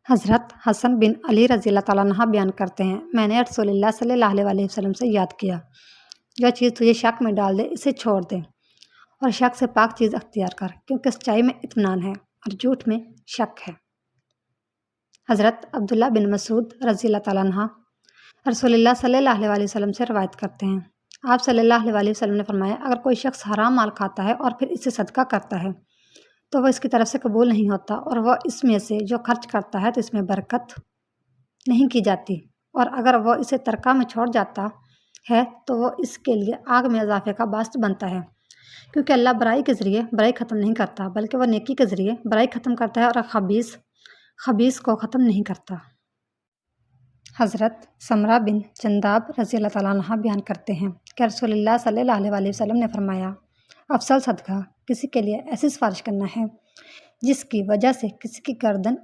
حضرت حسن بن علی رضی اللہ تعالیٰ عنہ بیان کرتے ہیں، میں نے رسول اللہ صلی اللہ علیہ وسلم سے یاد کیا، جو چیز تجھے شک میں ڈال دے اسے چھوڑ دے اور شک سے پاک چیز اختیار کر، کیونکہ سچائی میں اطمینان ہے اور جھوٹ میں شک ہے۔ حضرت عبداللہ بن مسعود رضی اللہ تعالیٰ عنہ رسول اللہ صلی اللہ علیہ وسلم سے روایت کرتے ہیں، آپ صلی اللہ علیہ وسلم نے فرمایا، اگر کوئی شخص حرام مال کھاتا ہے اور پھر اسے صدقہ کرتا ہے تو وہ اس کی طرف سے قبول نہیں ہوتا، اور وہ اس میں سے جو خرچ کرتا ہے تو اس میں برکت نہیں کی جاتی، اور اگر وہ اسے ترکہ میں چھوڑ جاتا ہے تو وہ اس کے لیے آگ میں اضافے کا باعث بنتا ہے، کیونکہ اللہ برائی کے ذریعے برائی ختم نہیں کرتا بلکہ وہ نیکی کے ذریعے برائی ختم کرتا ہے اور خبیث کو ختم نہیں کرتا۔ حضرت سمرہ بن جنداب رضی اللہ تعالیٰ عنہ بیان کرتے ہیں کہ رسول اللہ صلی اللہ علیہ وسلم نے فرمایا، افضل صدقہ کسی کے لیے ایسی سفارش کرنا ہے جس کی وجہ سے کسی کی گردن